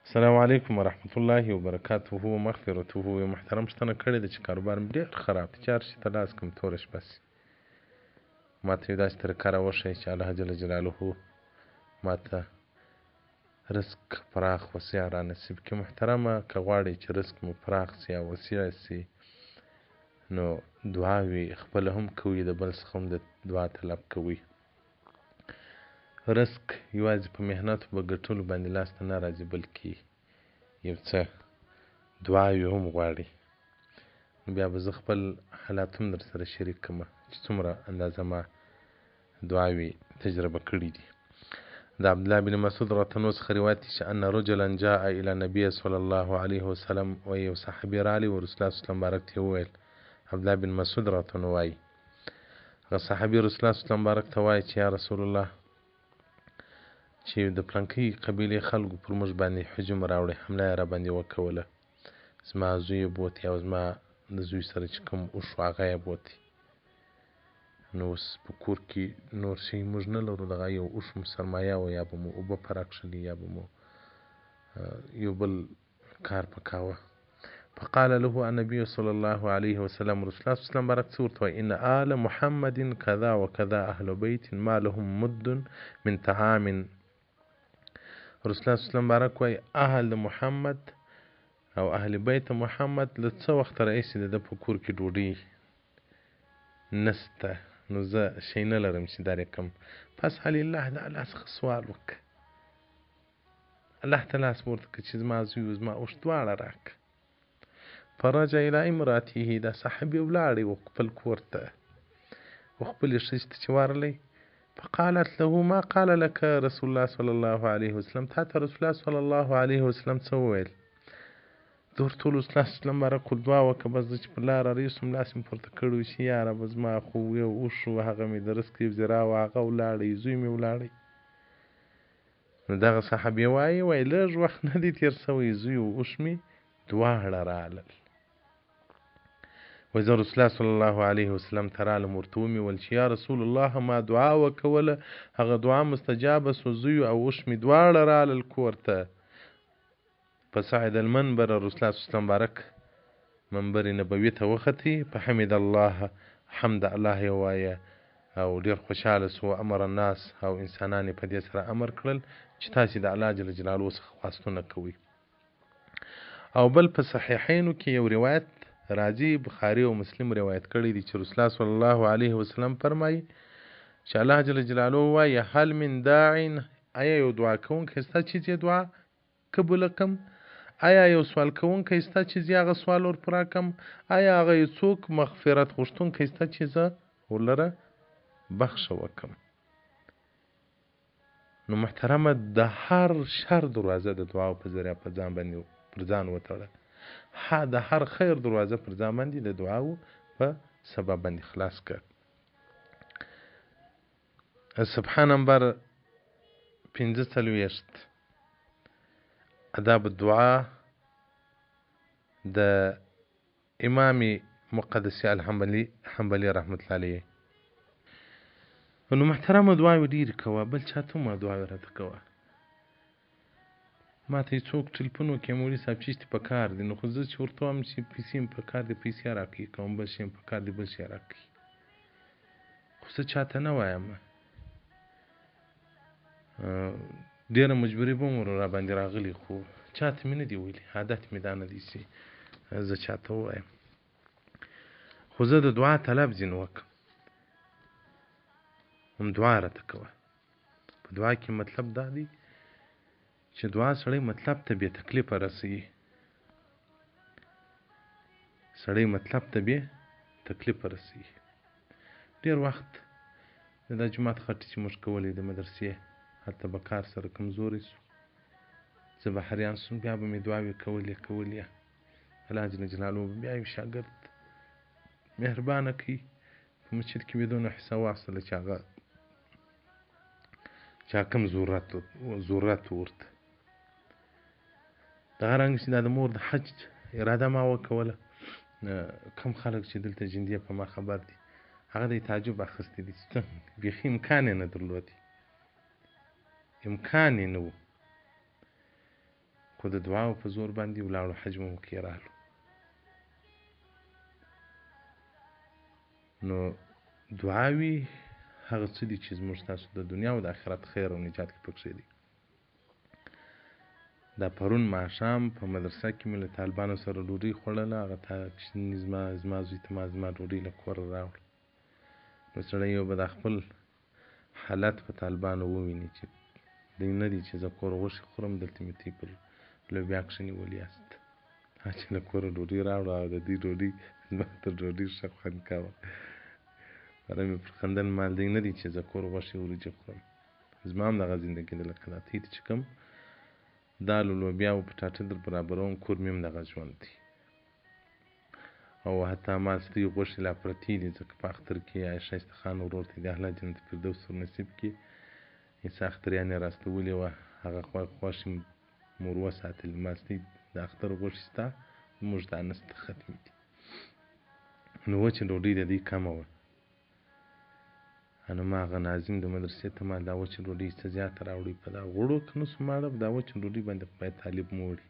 السلام علیکم ورحمت الله وبرکاته و مغفرته. یو محترم شتنه کړې ده چې کاروبار مې ډېر خراب دی، چې هر شي ته لاس کړم توره شپه سي. ما ته یو داسې طریقه راوښیه چې الله جل جلاله ما ته رزق پراخ وسیع را نصیب کړي. محترمه که غواړئ چې رزق مو پراخ سي او وسیع سي نو دعاوې خپله هم کوئ، د بل څخه هم د دعا طلب کوئ. رزق یوازې په محنتو به ګټلو باندې لاسته نه راځي، بلکې یو څه دعاوې هم غواړي. نو بیا به زه خپل حالات هم در سره شریک کړم چې څومره اندازه ما دعاوې تجربه کړي دي. د عبدالله بن مسعود راتنو څخه روایت دی چې ان رجلا جاء الى النبي صلی الله علیه وسلم، و یو صحابي راغلی و رسول الله صلی الله علیه وسلم بارک ته وویل، عبدالله بن مسعود راتنو وایي هغه صحابي رسول الله صلی الله علیه وسلم بارک ته وایي چې یا رسول الله، چې د پلانکۍ قبیلې خلکو پر موږ باندې هجوم راوړی، حمله یې را باندې وکوله. زما زوی یې بوتی او زما د زوی سره چې کوم اوښ و هغه یې بوتی. نو اوس په کور کې نور شی موږ نه لرو، دغه یو اوښ مو سرمایه و، یا به مو اوبه په راکښلي، یا به مو یو بل کار پکاوه. فقال له النبي صلى الله عليه وسلم، رسول الله صلی الله علیه وسلم بارک څه ورته وایي، ان آل محمد کذا وکذا اهل بیت ما لهم مد من طعام. رسول الله صلی الله علیه وسلم بارک وایي اهل محمد او اهل بیت محمد له څه وخت راهیسې د ده په کور کې ډوډۍ نسته، نو زه شی نه لرم چې در یې کړم. پس لله د الله څخه سوال وکړه، الله ته لاس ورته کړه چې زما زوی و زما اوښ دواړه راکړه. فرجع الى امراته، دا صحابي ولاړی و خپل کور ته و خپلې ښځې ته چې ورغلی. فقالت له ما قال لك رسول الله صلی الله علیه وسلم، تا ته رسول الله صلی الله علیه وسلم څه وویل؟ ده ورته وویل رسول الله صلی الله علیه وسلم بارک دعا وکړه، بس زه چې پر لاره رهي سوم لاس مې پورته کړی و چې یا ربه زما خو یو اوښ و، هغه مې د رزق یو ذراع و، هغه ولاړی، زوی مې ولاړی. نو دغه صحابي وایي لږ وخت نه دی تېر سوی، زوی و اوښ مې دواړه رالل. زه رسول الله صلی الله علیه وسلم ته رالم، ورته ومې ویل چې یا رسول الله ما دعا وکوله، هغه دعا مستجابه سو، زوی او اوښ مې دواړه رالل کور ته. فصعد المنبر، رسول الله صلی الله علیه وسلم بارک منبر نبوي ته وختي، فحمد الله، حمد الله یې ووایه او ډېر خوشحاله سو. امر الناس، او انسانان یې په دې سره امر کړل چې تاسې د الله جل جلاله څخه خواستونه کوئ. او بل په صحیحینو کې یو روایت راځي، بخاري او مسلم روایت کړی دی چې رسول الله صلی الله علیه وسلم فرمایي چې الله جل جلاله وایي هل من داع، آیا یو دعا کوونکی سته چې زه دعا قبوله کړم؟ آیا یو سوال کوونکی سته چې زه هغه سوال ور پوره کړم؟ آیا هغه یو څوک مغفرت غوښتونکی سته چې زه ورلره بخښه وکړم؟ نو محترمه د هر شر دروازه د دعا په ذریعه پر ځان وتړه، د هر خیر دروازه پر ځان باندې د دعاو په سبب باندې خلاص کړه. صفحه نمبر 45، آداب الدعا د امام مقدسي الحنبلي رحمت الله علیه. نو محترمه دعاوې ډېرې کوه، بل چاته هم دعاوې راته کوه. ما ته څوک ټلیفون وکړي مولوي صاحب چیشتې په کار دی، نو خو زه چې ورته وایم چې پیسې مې په کار دی، پیسې راکړي، کوم بل شی مې په کار دی، بل شی راکړي. خو زه چاته نه وایم، ډېره مجبوري به مو را باندې راغلي، خو چاته مې نه دي ویلي، عادت مې دا نه دی چې زه چاته ووایم. خو زه د دعا طلب ځینې وکړم، هم دعا راته کوه. په دعا کې مطلب دا دی چې دعا سړی مطلب ته بې تکلیفه رسوي، سړی مطلب ته بې تکلیفه رسوي. ډېر وخت دا جومات خټې چې موږ کولې د مدرسې، هلته به کار سره کمزوری سو، زه بهریان سوم، بیا به مې دعاوې کولې. الله جل جلاله بیا یو شاګرد مهربانه کوي، په مسجد کې بدون حصه واخیستله چې هغه چا کوم ضرورت ورته. دغه رنګ چې دا د مور د حج اراده ما وکوله، کم خلک چې دلته جندې په ما خبر دي، هغه د تعجب اخیستی دي چې بیخي امکان یې نه درلودی، امکان یې نه و. خو د دعاو په زور باندې ولاړو حج مو وکړې رالو. نو دعاوې هغه څه دي چې زموږ تاسو د دنیا او د آخرت خیر او نجات کې پکښې دي. دا پرون ماښام په مدرسه کې مې له طالبانو سره ډوډۍ خوړله. هغه زما زوی ته زما ډوډۍ له کوره راوړه. نو سړی یو به دا خپل حالت په طالبانو وویني چې دوی نه دي چې زه کور غوښې خورم، دلته مې تی پر لوبیا کښې نیولي یاست. چې له کوره ډوډۍ راوړه او د دوی ډوډۍ زما تر ډوډۍ ښه خوند کوه. پره مې پر خندل مال دوی نه دي چې زه کور غوښې وریجې خورم. زما هم دغه زندګي ده لکه دا تی ته چې کوم دال و لوبیا و پټاټه در برابروم، کور مې هم دغه ژوند دی. او حتی ماستې غوښې لا پرتې دي، ځکه په اختر کې ښایسته خان ورور ته د الله جنت فردوس ور نصیب کړي عیسی اختریان یې راستولې وه، هغه خوښې مور وساتلې. ماستې د اختر غوښې ستا زموږ دا نسته ختمې دي. نو وچه ډوډۍ د دوی کمه وه. نو ما هغه ناظم د مدرسې ته ما دا وچه ډوډۍ څه زیاته راوړئ، په دا غوړو که نه سو ماړه دا وچه ډوډۍ باندې خدای طالب مو وړي.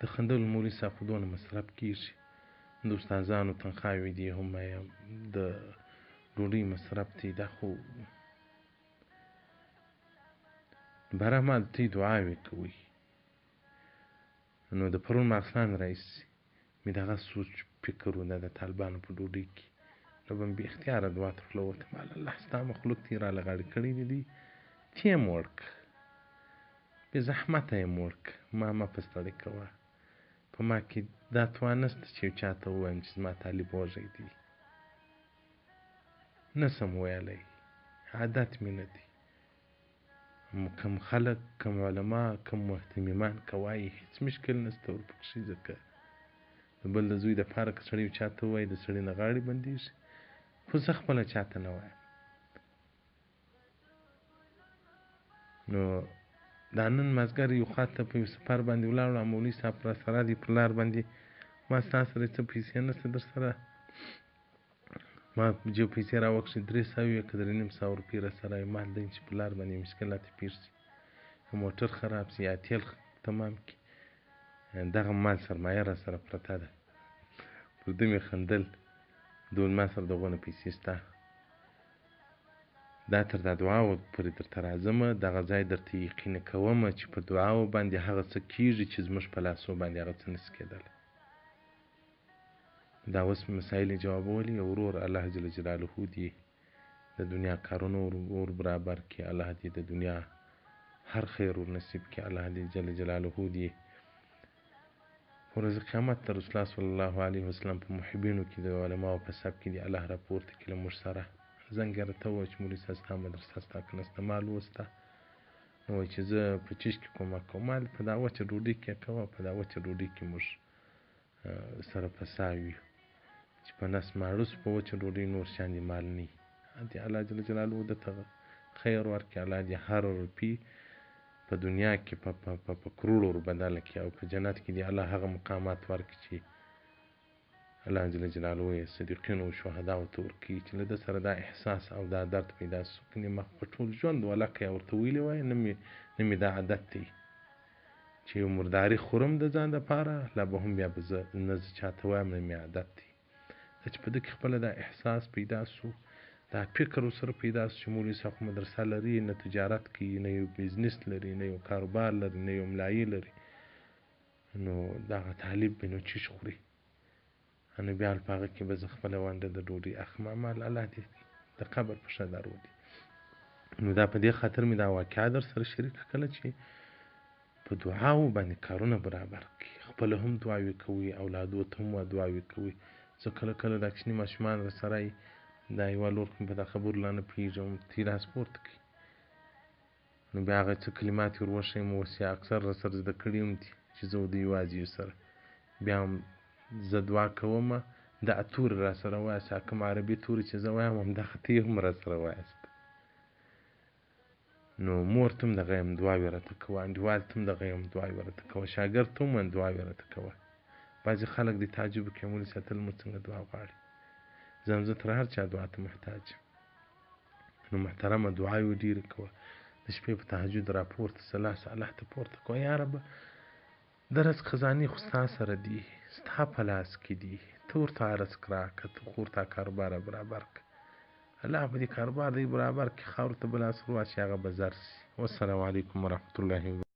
د خندلو مولوي صاحب خو دونه مصرف کېږي، د استادانو تنخواوې دي، هم د ډوډۍ مصرف دی. دا خو برحمال تی دعاوې کوئ. نو د پرون ماښام راهیسې مې دغه سوچ فکر و د طالبانو په ډوډۍ کې. نو به مې بې اختیاره دعا ته خوله وتم، الله ستا مخلوق تی راله غاړې کړی دي، تی یې موړ که، بې زحمته یې موړ که، ما مه په ستړې کوه. په ما کې دا توان نشته چې یو چا ته ووایم چې زما طالب وږی دی. نه سم ویلی، عادت مې نه دی. کم خلک، کم علما، کم محتمیمان که وایي هېڅ مشکل نشته ورپکښې، ځکه د بل د زوی دپاره که سړی یو چا ته ووایي د سړي نه غاړې بندېږي. خو زه خپله چا ته نه وایم. نو دا نن مازدیګر یو خوا ته په یو سفر باندې ولاړو، مولوي صاحب راسره دی پر لار باندې. ما ستا سره څه پیسې نشته در سره؟ ما جو پیسې راوکښې 300 وې که 3.5 روپۍ راسره وې. مال دی چې په لار باندې مشکلات پېښ شي، که موټر خراب شي یا تیل تمام کړي، دغه مال سرمایه راسره پرته ده. پر ده مې خندل، دول ما سره دغونه پیسې شته، دا تر دا دعاو پورې درته راځمه، دغه ځای درته یقیني کومه چې په دعاو باندې هغه څه کېږي چې زموږ په لاسو باندې هغه څه نشي کېدلی. دا اوس مسایل یې جوابولي. ورور الله جل جلاله دې د دنیا کارونه ور برابر کړي، الله دې د دنیا هر خیر ور نصیب کړي، الله دې جل جلاله دې ورځ قیامت ته رسول الله صلی الله علیه وسلم په محبینو کې د علماو په صف کې دې الله راپورته کړي له موږ سره. زنګ یې راته وویل چې مولوي صاحب ستا مدرسه شته که نشته؟ ما لوسته. نو وایي چې زه په چیش کې کومک کوم. ما په دا وچه ډوډۍ کې کوه، په دا وچه ډوډۍ کې موږ سره په ساه وي چې په نس ماړه سو، په وچه ډوډۍ نور شیان دې مال نه وي. دې الله جل جلاله درته خیر ورکړي، الله دې هر روپۍ په دنیا کې په کروړو ور بدله کړي، او په جنت کې دې الله هغه مقامات ورکړي چې الله جل جلاله یې صدیقینو او شهداو ته ورکوي، چې له ده سره دا احساس او دا درد پیدا سو. کنې ما په ټول ژوند ولکه یې ورته ویلې وای، نه مې دا عادت دی چې یو مرداري خورم د ځان دپاره، لا به هم بیا به زه نه زه چا ته وایم، نه مې عادت دی. دا چې په ده کې خپله دا احساس پیدا سو، دا فکر ورسره پیدا سو چې مولوي صاحب مدرسه لري، نه تجارت کوي، نه یو بزنس لري، نه یو کاروبار لري، نه یو ملایي لري، نو دغه طالب مې نو چیش خوري. نو بیا په هغه کې به زه خپله ونډه د ډوډۍ اخلم. مال الله دې د قبر په ښه در ولي. نو دا په دې خاطر مې دا واقعه در سره شریکه کړله چې په دعاو باندې کارونه برابر کړي، خپله هم دعاوې کوئ، اولادو ته هم دعاوې کوئ. زه کله کله دا کوچني ماشومان راسره وي، دا یوه لور خو په دا خبرو لا نه پوهېږم، تی لاس پورته کړي، نو بیا هغه څه کلمات یې ور وښیم، اوس یې اکثر راسره زده کړي هم دي چې زه د یوازې یو سره بیا هم زه دعا کومه، دا تورې را سره وایاست، کوم عربي تورې چې زه وایم همدغه ته هم را سره وایاست. نو مور ته هم دغه یم دعاوې راته کوه، انډیوال ته هم دغه یم دعاوې راته کوه، شاګرد ته هم دعاوې راته کوه. بعضې خلک دې تعجب کوي، مولوي صاحب تل موږ څنګه دعا غواړي. زه تر هر چا دعا ته محتاج یم. نو محترمه دعاوې ډېرې کوه، د شپې په تهجد راپورته سه لاس الله ته پورته کړه یا ربه د رزق خزانې خو ستا سره دي ستا په لاس کې دي ته ورته رزق راکړه ته خو ورته کاروبار برابر کړه الله په دې کاروبار دی برابر کړي خاورو ته به لاس ور واچوي هغه به زر شي والسلام علیکم ورحمة الله وبرکاته